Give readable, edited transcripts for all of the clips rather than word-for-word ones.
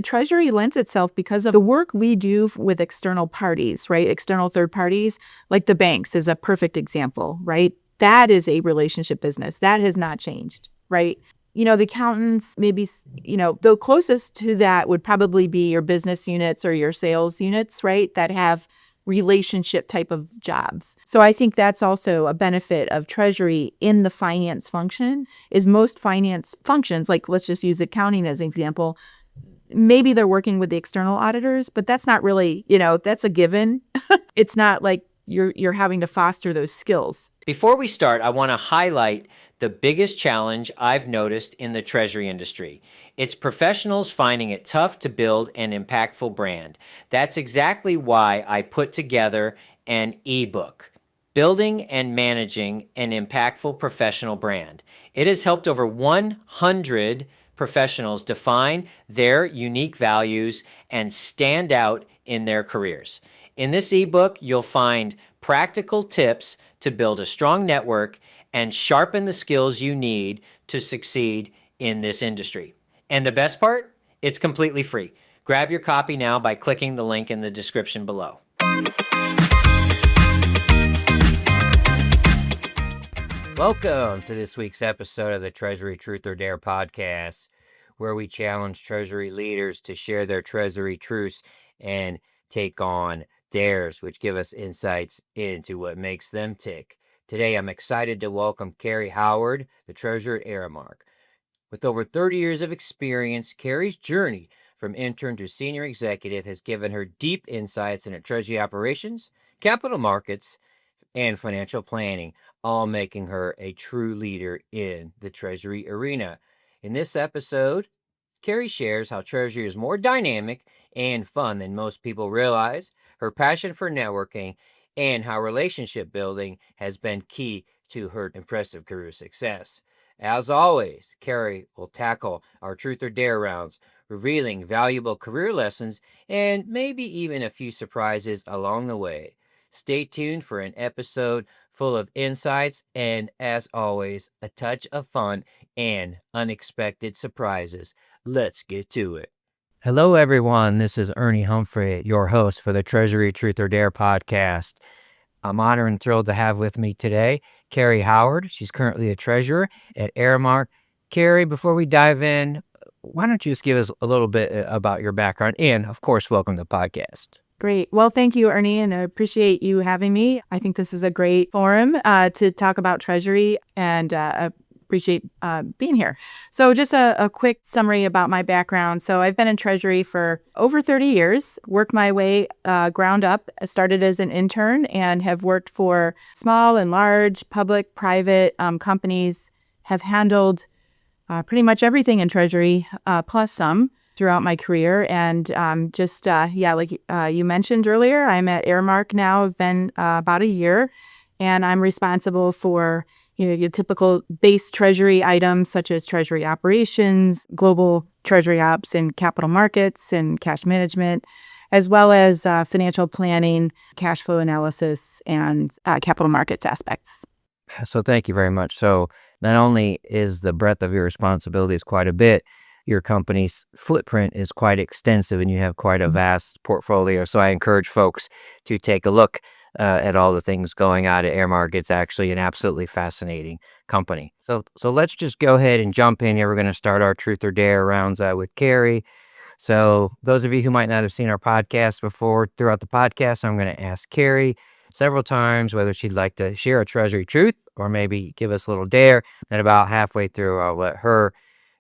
Treasury lends itself because of the work we do with external parties, right? External third parties, like the banks is a perfect example, right? That is a relationship business. That has not changed, right? The accountants, maybe, the closest to that would probably be your business units or your sales units, right? That have relationship type of jobs. So I think that's also a benefit of Treasury in the finance function is most finance functions, like let's just use accounting as an example, maybe they're working with the external auditors, but that's not really, that's a given. It's not like you're having to foster those skills. Before we start, I want to highlight the biggest challenge I've noticed in the Treasury industry. It's professionals finding it tough to build an impactful brand. That's exactly why I put together an ebook, Building and Managing an Impactful Professional Brand. It has helped over 100 professionals define their unique values and stand out in their careers. In this ebook, you'll find practical tips to build a strong network and sharpen the skills you need to succeed in this industry. And the best part? It's completely free. Grab your copy now by clicking the link in the description below. Welcome to this week's episode of the Treasury Truth or Dare podcast, where we challenge Treasury leaders to share their Treasury truths and take on dares, which give us insights into what makes them tick. Today, I'm excited to welcome Kerri Howard, the treasurer at Aramark. With over 30 years of experience, Kerri's journey from intern to senior executive has given her deep insights into treasury operations, capital markets, and financial planning, all making her a true leader in the treasury arena. In this episode, Kerri shares how treasury is more dynamic and fun than most people realize, her passion for networking, and how relationship building has been key to her impressive career success. As always, Kerri will tackle our Truth or Dare rounds, revealing valuable career lessons and maybe even a few surprises along the way. Stay tuned for an episode full of insights and, as always, a touch of fun and unexpected surprises. Let's get to it. Hello, everyone. This is Ernie Humphrey, your host for the Treasury Truth or Dare podcast. I'm honored and thrilled to have with me today Kerri Howard. She's currently a treasurer at Aramark. Kerri, before we dive in, why don't you just give us a little bit about your background and, of course, welcome to the podcast. Great. Well, thank you, Ernie, and I appreciate you having me. I think this is a great forum to talk about Treasury and appreciate being here. So just a quick summary about my background. So I've been in Treasury for over 30 years, worked my way ground up. I started as an intern and have worked for small and large, public, private companies, have handled pretty much everything in Treasury, plus some throughout my career. And like you mentioned earlier, I'm at Aramark now. I've been about a year, and I'm responsible for your typical base Treasury items such as Treasury operations, global Treasury ops and capital markets and cash management, as well as financial planning, cash flow analysis, and capital markets aspects. So thank you very much. So not only is the breadth of your responsibilities quite a bit, your company's footprint is quite extensive and you have quite a vast portfolio. So I encourage folks to take a look at all the things going on at Aramark. It's actually an absolutely fascinating company. So let's just go ahead and jump in here. We're going to start our Truth or Dare rounds with Kerri. So those of you who might not have seen our podcast before, throughout the podcast, I'm going to ask Kerri several times whether she'd like to share a Treasury truth or maybe give us a little dare. Then about halfway through, I'll let her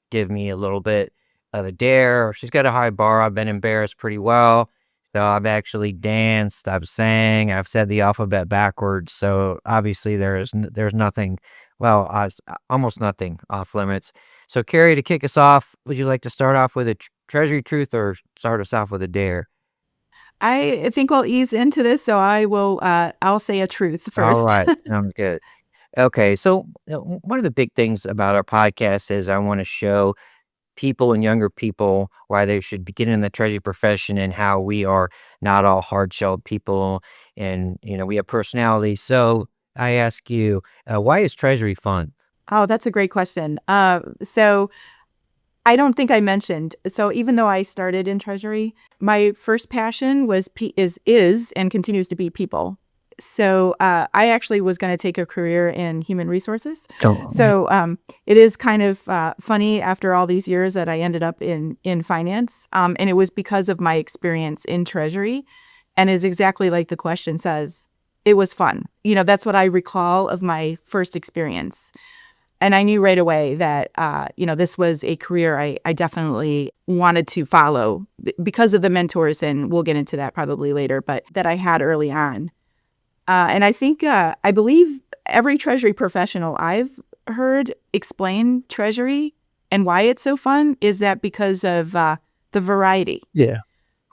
give me a little bit of a dare. She's got a high bar. I've been embarrassed pretty well. So I've actually danced, I've sang, I've said the alphabet backwards. So obviously there's nothing, almost nothing off limits. So Kerri, to kick us off, would you like to start off with a Treasury truth or start us off with a dare? I think we'll ease into this, so I'll say a truth first. All right, sounds good. Okay, so one of the big things about our podcast is I want to show people and younger people why they should begin in the treasury profession and how we are not all hard-shelled people and, we have personalities. So I ask you, why is treasury fun? Oh, that's a great question. So I don't think I mentioned. So even though I started in Treasury, my first passion was is and continues to be people. So I actually was going to take a career in human resources. Oh, So it is kind of funny after all these years that I ended up in finance, and it was because of my experience in Treasury, and is exactly like the question says. It was fun. That's what I recall of my first experience. And I knew right away that, this was a career I definitely wanted to follow because of the mentors, and we'll get into that probably later, but that I had early on. And I believe every Treasury professional I've heard explain Treasury and why it's so fun is that because of the variety, yeah.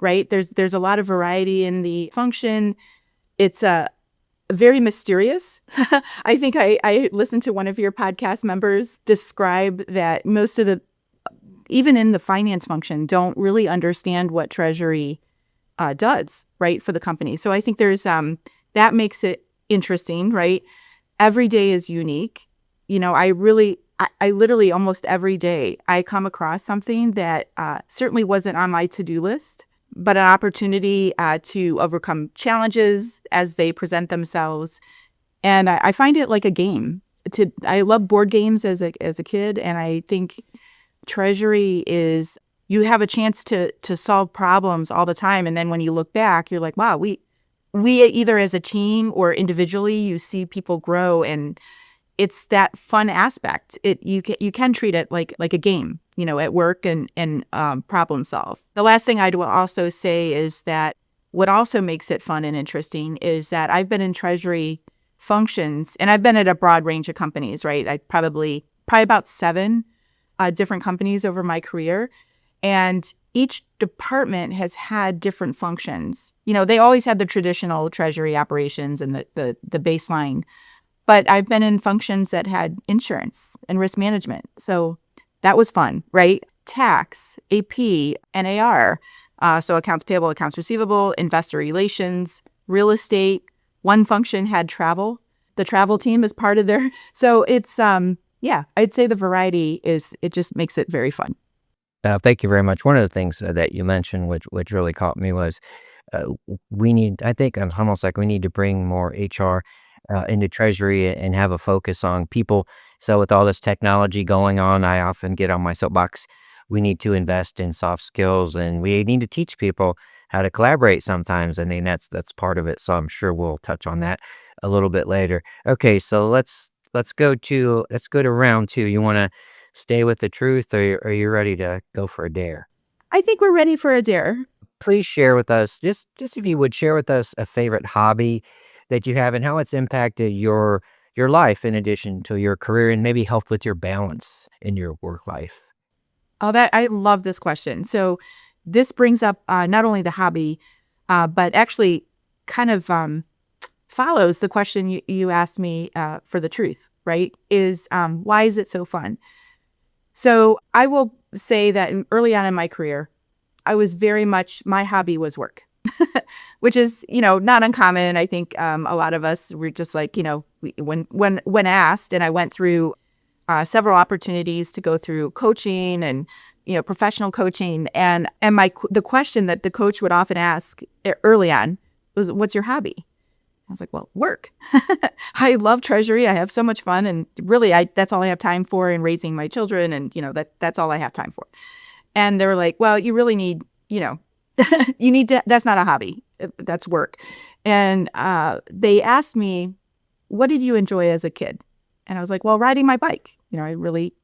right? There's a lot of variety in the function. It's very mysterious. I think I listened to one of your podcast members describe that most of even in the finance function, don't really understand what Treasury does, right, for the company. So I think there's that makes it interesting, right? Every day is unique. I literally almost every day I come across something that certainly wasn't on my to-do list, but an opportunity to overcome challenges as they present themselves. And I find it like a game. I love board games as a kid, and I think Treasury is you have a chance to solve problems all the time, and then when you look back, you're like, wow, we either as a team or individually, you see people grow, and it's that fun aspect. You can treat it like a game, at work and problem solve. The last thing I will also say is that what also makes it fun and interesting is that I've been in Treasury functions, and I've been at a broad range of companies, right? I probably about 7 different companies over my career, and each department has had different functions. They always had the traditional Treasury operations and the baseline. But I've been in functions that had insurance and risk management. So that was fun, right? Tax, AP, NAR, so accounts payable, accounts receivable, investor relations, real estate. One function had travel. The travel team is part of their. So it's, I'd say the variety it just makes it very fun. Thank you very much. One of the things that you mentioned, which really caught me, was we need. I think it's almost like we need to bring more HR into Treasury and have a focus on people. So with all this technology going on, I often get on my soapbox. We need to invest in soft skills, and we need to teach people how to collaborate sometimes. I mean, that's part of it. So I'm sure we'll touch on that a little bit later. Okay, so let's go to round two. You want to stay with the truth, or are you ready to go for a dare? I think we're ready for a dare. Please share with us, just if you would share with us a favorite hobby that you have and how it's impacted your life in addition to your career and maybe helped with your balance in your work life. Oh, that I love this question. So this brings up not only the hobby, but actually kind of follows the question you asked me for the truth, right? Is why is it so fun? So I will say that early on in my career, I was very much, my hobby was work, which is, not uncommon. I think a lot of us were just like, when asked, and I went through several opportunities to go through coaching and, professional coaching. And the question that the coach would often ask early on was, what's your hobby? I was like, well, work. I love Treasury. I have so much fun. And really, that's all I have time for in raising my children. And, that's all I have time for. And they were like, well, you really need, you need to, that's not a hobby. That's work. And they asked me, what did you enjoy as a kid? And I was like, well, riding my bike. I really,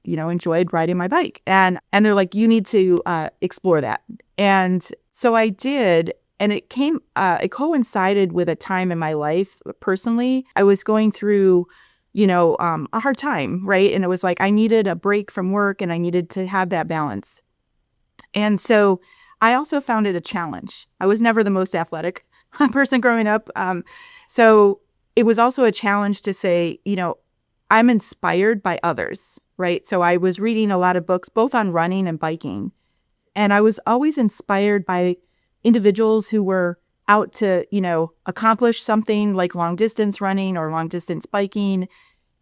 enjoyed riding my bike. And they're like, you need to explore that. And so I did. And it coincided with a time in my life personally. I was going through, a hard time, right? And it was like I needed a break from work and I needed to have that balance. And so I also found it a challenge. I was never the most athletic person growing up. So it was also a challenge to say, I'm inspired by others, right? So I was reading a lot of books, both on running and biking. And I was always inspired by individuals who were out to, accomplish something like long distance running or long distance biking.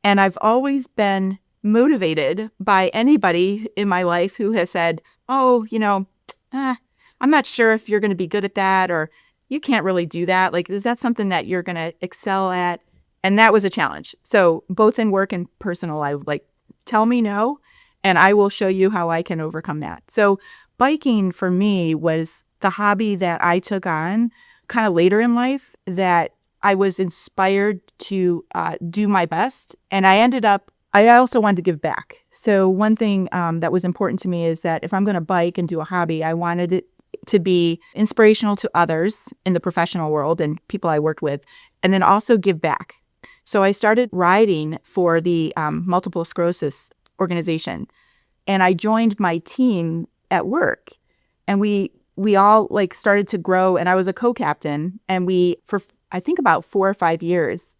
And I've always been motivated by anybody in my life who has said, oh, I'm not sure if you're going to be good at that, or you can't really do that. Like, is that something that you're going to excel at? And that was a challenge. So both in work and personal, I would like, tell me no, and I will show you how I can overcome that. So biking for me was the hobby that I took on kind of later in life that I was inspired to do my best. And I also wanted to give back. So one thing that was important to me is that if I'm going to bike and do a hobby, I wanted it to be inspirational to others in the professional world and people I worked with, and then also give back. So I started riding for the multiple sclerosis organization, and I joined my team at work, and we all like started to grow, and I was a co-captain, and for I think about 4 or 5 years,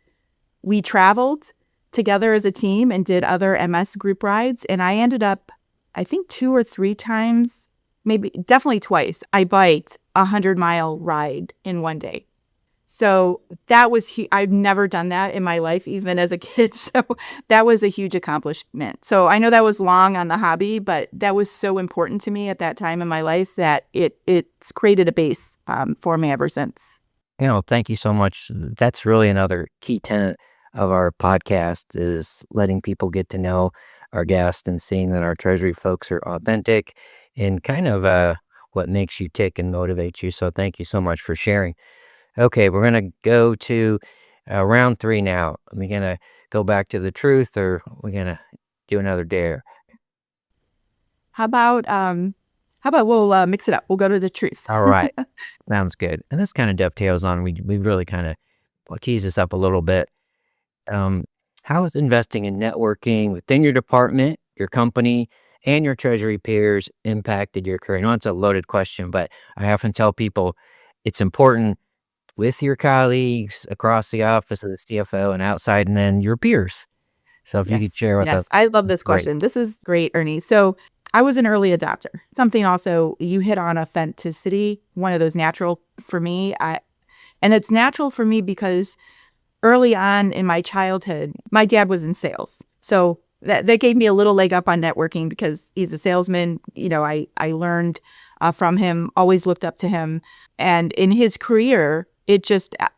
we traveled together as a team and did other MS group rides. And I ended up, I think 2 or 3 times, maybe definitely twice, I biked a 100-mile ride in one day. So that was, I've never done that in my life, even as a kid. So that was a huge accomplishment. So I know that was long on the hobby, but that was so important to me at that time in my life that it's created a base for me ever since. Thank you so much. That's really another key tenet of our podcast is letting people get to know our guests and seeing that our Treasury folks are authentic and kind of what makes you tick and motivates you. So thank you so much for sharing. Okay, we're going to go to round 3 now. Are we going to go back to the truth, or we're going to do another dare? How about we'll mix it up. We'll go to the truth. All right. Sounds good. And this kind of dovetails on, we really kind of tease this up a little bit. How has investing in networking within your department, your company, and your Treasury peers impacted your career? I know it's a loaded question, but I often tell people it's important with your colleagues across the office of the CFO and outside, and then your peers. So if you could share with us. Yes, I love this Great. question. This is great, Ernie. So I was an early adopter. Something also you hit on, authenticity, one of those natural for me. And it's natural for me because early on in my childhood, my dad was in sales. So that gave me a little leg up on networking because he's a salesman. I learned from him, always looked up to him. And in his career,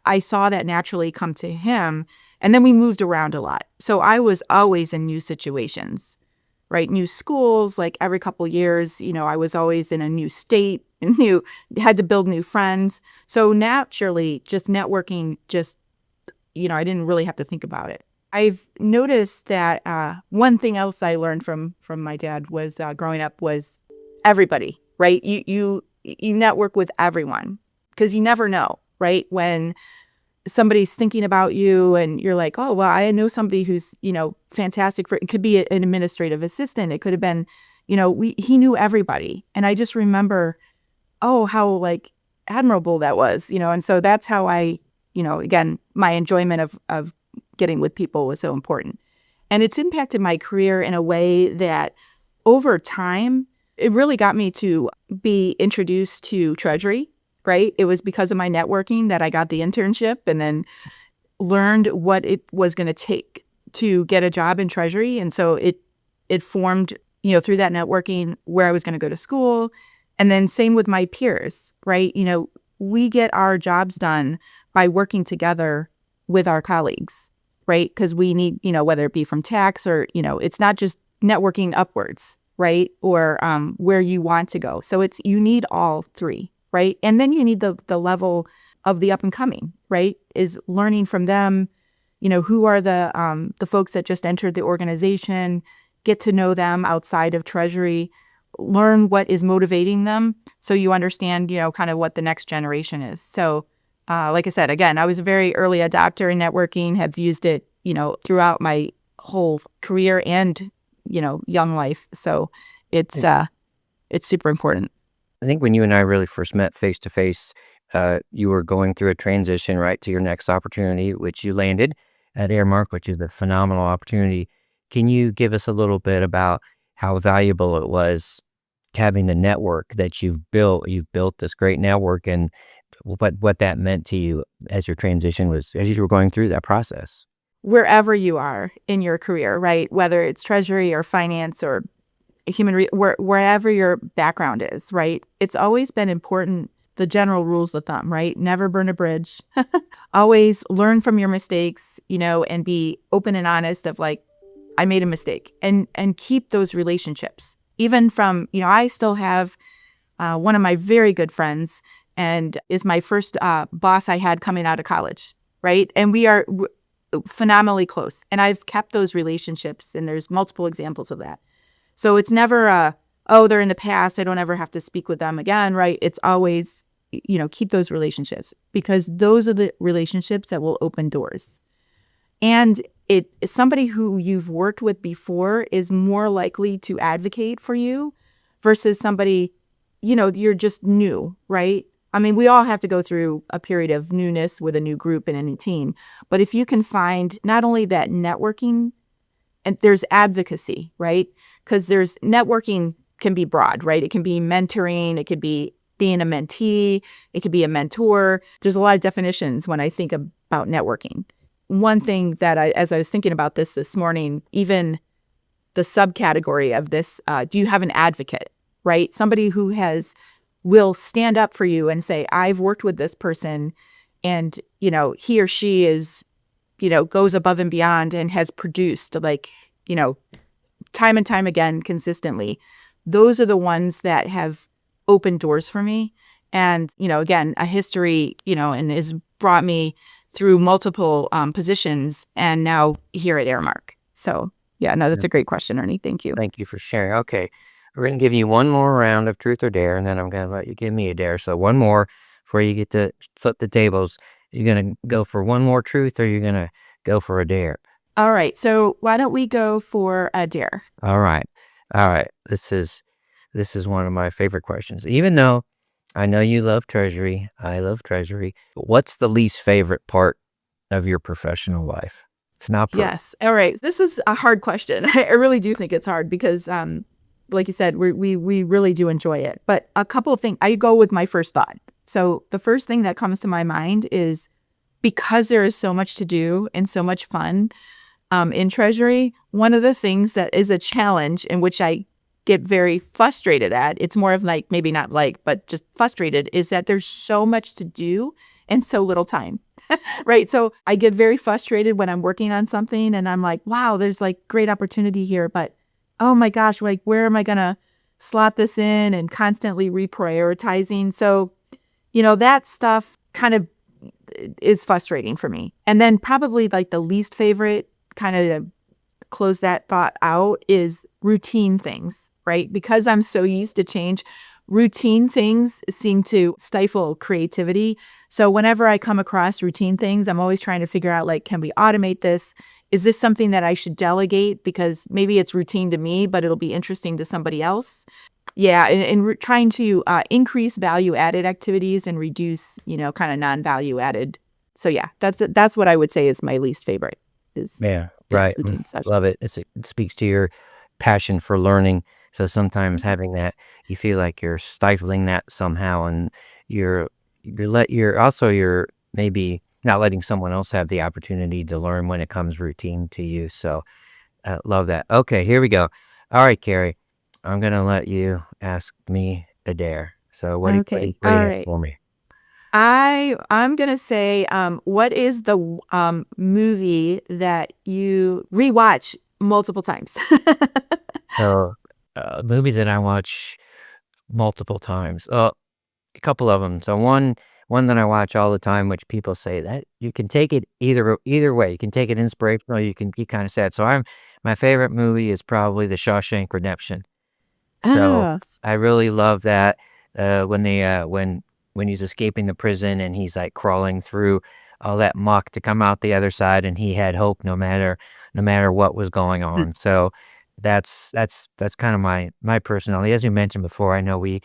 I saw that naturally come to him. And then we moved around a lot. So I was always in new situations, right? New schools, like every couple of years, I was always in a new state and had to build new friends. So naturally, just networking, I didn't really have to think about it. I've noticed that one thing else I learned from my dad was growing up was everybody, right? You network with everyone because you never know, right? When somebody's thinking about you and you're like, oh, well, I know somebody who's, fantastic it could be an administrative assistant. It could have been, he knew everybody. And I just remember, oh, how like admirable that was, and so that's how I, again, my enjoyment of getting with people was so important. And it's impacted my career in a way that over time, it really got me to be introduced to Treasury, right? It was because of my networking that I got the internship and then learned what it was going to take to get a job in Treasury. And so it formed, through that networking where I was going to go to school. And then same with my peers, right? We get our jobs done by working together with our colleagues, right? Because we need, whether it be from tax or, it's not just networking upwards, right? Or where you want to go. So you need all three, right? And then you need the level of the up and coming, right? Is learning from them, who are the folks that just entered the organization, get to know them outside of Treasury, learn what is motivating them so you understand, kind of what the next generation is. So like I said, again, I was a very early adopter in networking, have used it, throughout my whole career and, young life. So it's super important. I think when you and I really first met face to face, you were going through a transition, right, to your next opportunity, which you landed at Aramark, which is a phenomenal opportunity. Can you give us a little bit about how valuable it was having the network that you've built? You've built this great network, and what that meant to you as your transition was, as you were going through that process. wherever you are in your career, right? Whether it's treasury or finance or wherever your background is, right? It's always been important, the general rules of thumb, right? Never burn a bridge. Always learn from your mistakes, and be open and honest of like, I made a mistake, and keep those relationships. Even from, I still have one of my very good friends, and is my first boss I had coming out of college, right? And we are phenomenally close. And I've kept those relationships, and there's multiple examples of that. So it's never oh, they're in the past, I don't ever have to speak with them again, right? It's always, keep those relationships, because those are the relationships that will open doors. And somebody who you've worked with before is more likely to advocate for you versus somebody, you're just new, right? I mean, we all have to go through a period of newness with a new group and a new team. But if you can find not only that networking, and there's advocacy, right? Because there's networking can be broad, right? It can be mentoring, it could be being a mentee, it could be a mentor. There's a lot of definitions when I think about networking. One thing that as I was thinking about this morning, even the subcategory of this, do you have an advocate, right? Somebody who will stand up for you and say, I've worked with this person, and, he or she is, goes above and beyond and has produced, like, time and time again, consistently. Those are the ones that have opened doors for me. And, again, a history, and has brought me through multiple positions, and now here at Aramark. So, yeah, no, that's a great question, Ernie. Thank you. Thank you for sharing. Okay. We're going to give you one more round of truth or dare, and then I'm going to let you give me a dare. So one more before you get to flip the tables. You're going to go for one more truth, or you're going to go for a dare? All right. So why don't we go for a dare? All right. All right. This is one of my favorite questions. Even though I know you love Treasury, I love Treasury. What's the least favorite part of your professional life? It's not personal. Yes. All right. This is a hard question. I really do think it's hard because, like you said, we really do enjoy it. But a couple of things, I go with my first thought. So the first thing that comes to my mind is, because there is so much to do and so much fun in Treasury, one of the things that is a challenge, in which I get very frustrated at, it's more of like, maybe not like, but just frustrated, is that there's so much to do and so little time. Right. So I get very frustrated when I'm working on something and I'm like, wow, there's like great opportunity here, but oh my gosh, like, where am I going to slot this in, and constantly reprioritizing. So, that stuff kind of is frustrating for me. And then probably like the least favorite, kind of close that thought out, is routine things, right? Because I'm so used to change, routine things seem to stifle creativity. So whenever I come across routine things, I'm always trying to figure out, like, can we automate this? Is this something that I should delegate? Because maybe it's routine to me, but it'll be interesting to somebody else. Yeah, and trying to increase value-added activities and reduce, kind of non-value added. So yeah, that's what I would say is my least favorite. Yeah, right. Routine stuff. Love it. It speaks to your passion for learning. So sometimes having that, you feel like you're stifling that somehow, and you're maybe not letting someone else have the opportunity to learn when it comes routine to you. So love that. Okay, here we go. All right, Kerri, I'm gonna let you ask me a dare. So Okay. what do you All have right. for me? I'm gonna say, what is the movie that you rewatch multiple times? So a movie that I watch multiple times. A couple of them. So one that I watch all the time, which people say that you can take it either way. You can take it inspirational, you can be kinda sad. So my favorite movie is probably The Shawshank Redemption. So, Oh. I really love that, when he's escaping the prison and he's, like, crawling through all that muck to come out the other side, and he had hope no matter what was going on. So, that's kinda my personality. As you mentioned before, I know we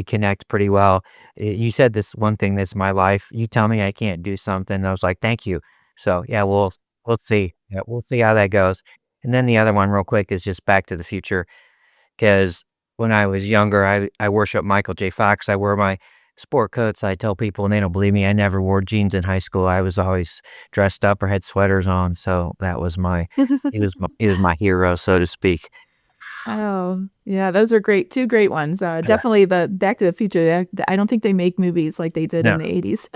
connect pretty well. You said this one thing that's my life. You tell me I can't do something, I was like, "Thank you." So, yeah, we'll see. Yeah, we'll see how that goes. And then the other one real quick is just Back to the Future, 'cause when I was younger, I worship Michael J. Fox. I wore my sport coats. I tell people and they don't believe me. I never wore jeans in high school. I was always dressed up or had sweaters on. So that was he was my hero, so to speak. Oh, yeah, those are great. Two great ones. Definitely the Back to the Future. I don't think they make movies like they did No, in the 80s.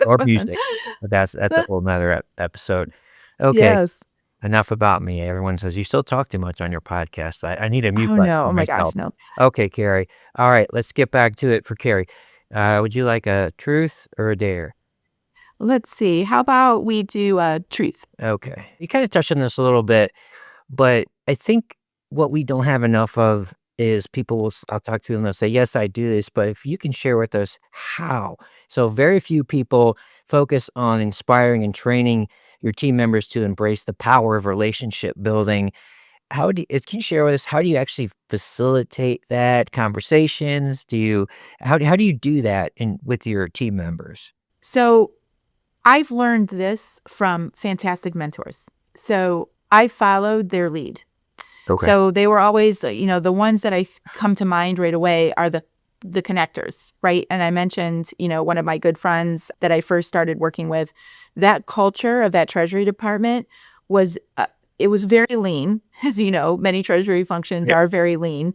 or So, music. But that's a whole nother episode. Okay, yes. enough about me. Everyone says you still talk too much on your podcast. I need a mute Oh, button no. for Oh, my gosh, myself. no. Okay, Kerri. All right, let's get back to it for Kerri. Would you like a truth or a dare? Let's see. How about we do truth? Okay. You kind of touched on this a little bit, but I think what we don't have enough of is people will, I'll talk to them and they'll say, yes, I do this, but if you can share with us how. So very few people focus on inspiring and training your team members to embrace the power of relationship building. Can you share with us, how do you actually facilitate that conversations? How do you do that with your team members? So I've learned this from fantastic mentors. So I followed their lead. Okay. So they were always, the ones that come to mind right away are the connectors, right? And I mentioned, one of my good friends that I first started working with, that culture of that Treasury department was, it was very lean. As you know, many Treasury functions Yeah. are very lean.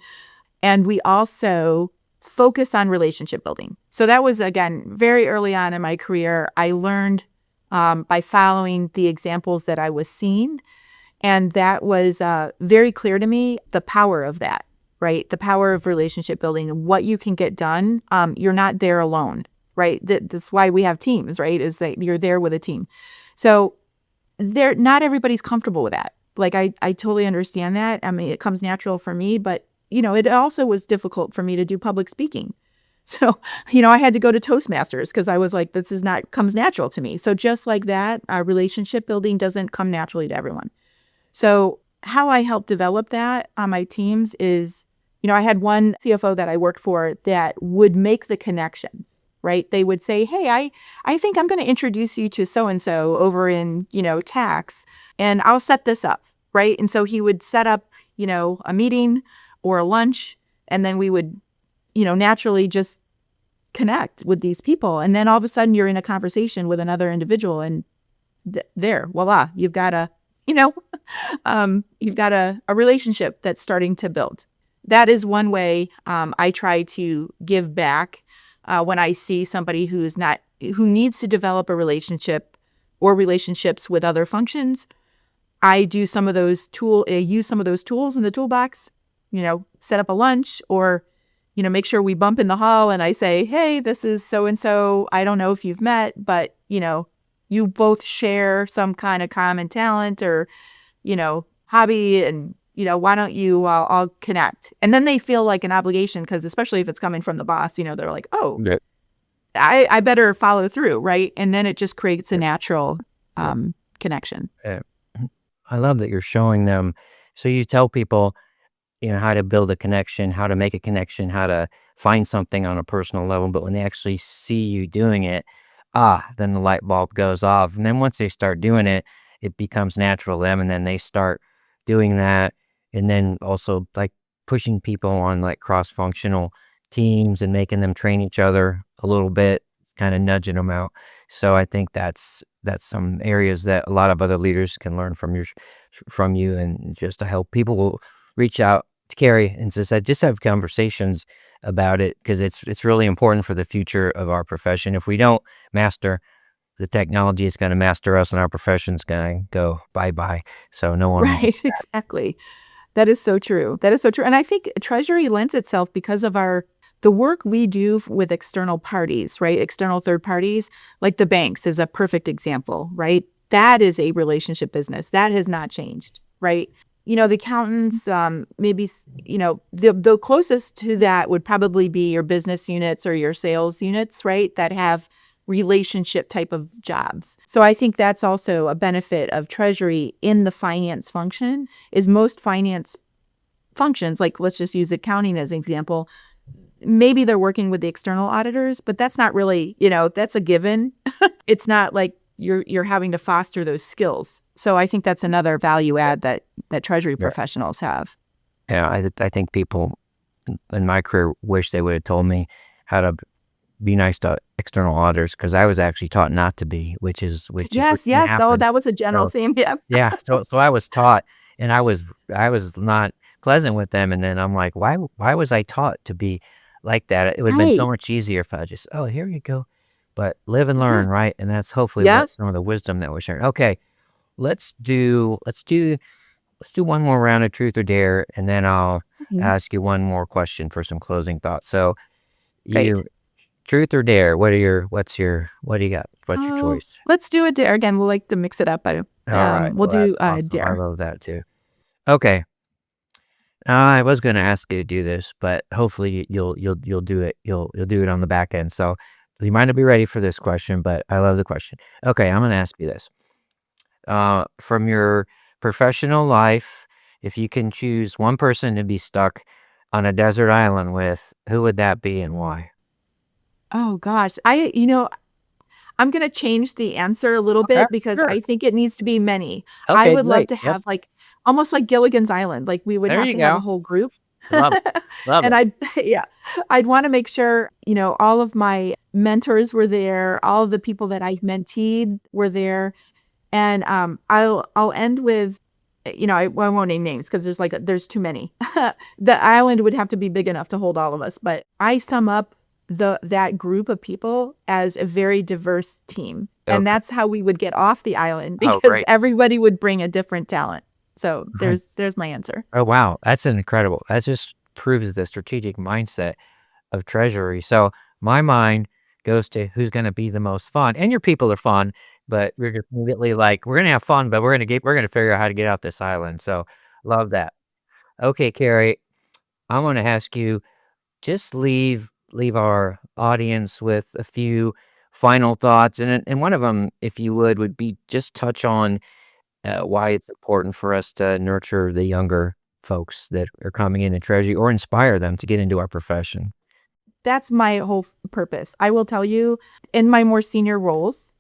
And we also focus on relationship building. So that was, again, very early on in my career. I learned by following the examples that I was seeing. And that was very clear to me, the power of that, right? The power of relationship building and what you can get done. You're not there alone, right? That's why we have teams, right? Is that you're there with a team. So not everybody's comfortable with that. Like, I totally understand that. I mean, it comes natural for me, but, it also was difficult for me to do public speaking. So, I had to go to Toastmasters because I was like, comes natural to me. So just like that, relationship building doesn't come naturally to everyone. So how I help develop that on my teams is, I had one CFO that I worked for that would make the connections, right? They would say, hey, I think I'm going to introduce you to so-and-so over in, tax, and I'll set this up, right? And so he would set up, a meeting or a lunch, and then we would, naturally just connect with these people. And then all of a sudden you're in a conversation with another individual, and there, voila, you've got you know, you've got a relationship that's starting to build. That is one way I try to give back when I see somebody who needs to develop a relationship or relationships with other functions. I do use some of those tools in the toolbox, set up a lunch or, make sure we bump in the hall and I say, hey, this is so-and-so. I don't know if you've met, but, you both share some kind of common talent or, hobby, and, why don't you all connect? And then they feel like an obligation because especially if it's coming from the boss, they're like, oh, Yeah. I better follow through, right? And then it just creates a natural Yeah. connection. I love that you're showing them. So you tell people, how to build a connection, how to make a connection, how to find something on a personal level. But when they actually see you doing it, then the light bulb goes off. And then once they start doing it, it becomes natural to them. And then they start doing that. And then also like pushing people on like cross-functional teams and making them train each other a little bit, kind of nudging them out. So I think that's some areas that a lot of other leaders can learn from you, and just to help people will reach out to Kerri and just have conversations about it, because it's really important for the future of our profession. If we don't master the technology, it's going to master us, and our profession's going to go bye-bye. So no one wants Right, exactly. That is so true. That is so true. And I think Treasury lends itself because of the work we do with external parties, right? External third parties, like the banks is a perfect example, right? That is a relationship business. That has not changed, right? The accountants, maybe, the closest to that would probably be your business units or your sales units, right? That have relationship type of jobs. So I think that's also a benefit of Treasury in the finance function is most finance functions, like let's just use accounting as an example, maybe they're working with the external auditors, but that's not really, that's a given. It's not like you're having to foster those skills. So I think that's another value add that Treasury Yeah. professionals have. Yeah, I think people in my career wish they would have told me how to be nice to external auditors because I was actually taught not to be, which what Yes, can yes. Oh, happen. that was a general So theme. Yeah. yeah, so I was taught, and I was not pleasant with them, and then I'm like, why was I taught to be like that? It would have been so Right. much easier if I just, oh, here you go. But live and learn, Yeah. right? And that's hopefully Yeah. what some of the wisdom that we're sharing. Okay, let's do one more round of truth or dare, and then I'll Mhm. ask you one more question for some closing thoughts. So Great. you truth or dare? What do you got? What's your Oh, choice? let's do a dare again. We'll like to mix it up. All right. We'll Well, do that's a awesome. I dare. love that too. Okay. I was going to ask you to do this, but hopefully you'll do it. You'll do it on the back end. So you might not be ready for this question, but I love the question. Okay, I'm going to ask you this. From your professional life, if you can choose one person to be stuck on a desert island with, who would that be and why? Oh gosh. I'm gonna change the answer a little Okay, bit because sure. I think it needs to be many. I Okay, would love great. to Yep. have, like, almost like Gilligan's Island, like, we would There have you to have a go. whole group. Love it. Love And it. I'd yeah, I'd wanna make sure, all of my mentors were there, all of the people that I menteed were there, and, I'll end with, I won't name names because there's too many. The island would have to be big enough to hold all of us, but I sum up that group of people as a very diverse team, and Okay. that's how we would get off the island Oh, because great. everybody would bring a different talent. So Right. there's my answer. Oh, wow. That's incredible. That just proves the strategic mindset of Treasury. So my mind goes to who's going to be the most fun, and your people are fun, but we're just immediately like, we're going to have fun, but we're going to figure out how to get off this island. So love that. Okay, Kerri, I'm going to ask you, just leave our audience with a few final thoughts, and one of them, if you would be just touch on why it's important for us to nurture the younger folks that are coming into Treasury or inspire them to get into our profession. That's my whole purpose. I will tell you, in my more senior roles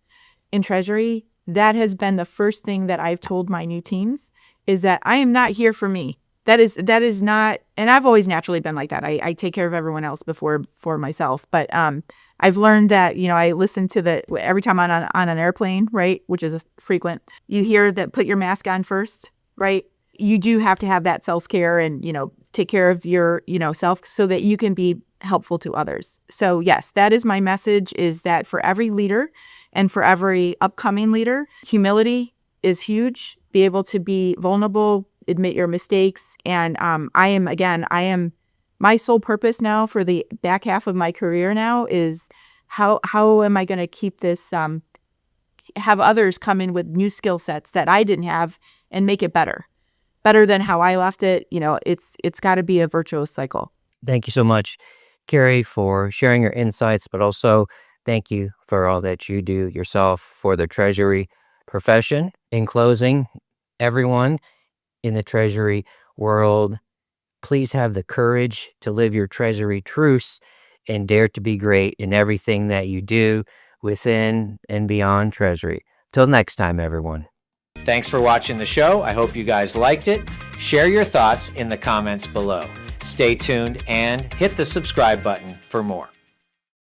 in Treasury, that has been the first thing that I've told my new teams is that I am not here for me. That is not, and I've always naturally been like that. I take care of everyone else before for myself. But I've learned that I listen to every time I'm on an airplane, right, which is a frequent. You hear that put your mask on first, right? You do have to have that self care and take care of your self so that you can be helpful to others. So yes, that is my message. Is that for every leader and for every upcoming leader, humility is huge. Be able to be vulnerable, admit your mistakes. And I am my sole purpose now for the back half of my career now is how am I going to keep this, have others come in with new skill sets that I didn't have and make it better than how I left it. It's got to be a virtuous cycle. Thank you so much, Kerri, for sharing your insights, but also thank you for all that you do yourself for the Treasury profession. In closing, everyone in the Treasury world, please have the courage to live your Treasury truths and dare to be great in everything that you do within and beyond Treasury. Till next time, everyone. Thanks for watching the show. I hope you guys liked it. Share your thoughts in the comments below. Stay tuned and hit the subscribe button for more.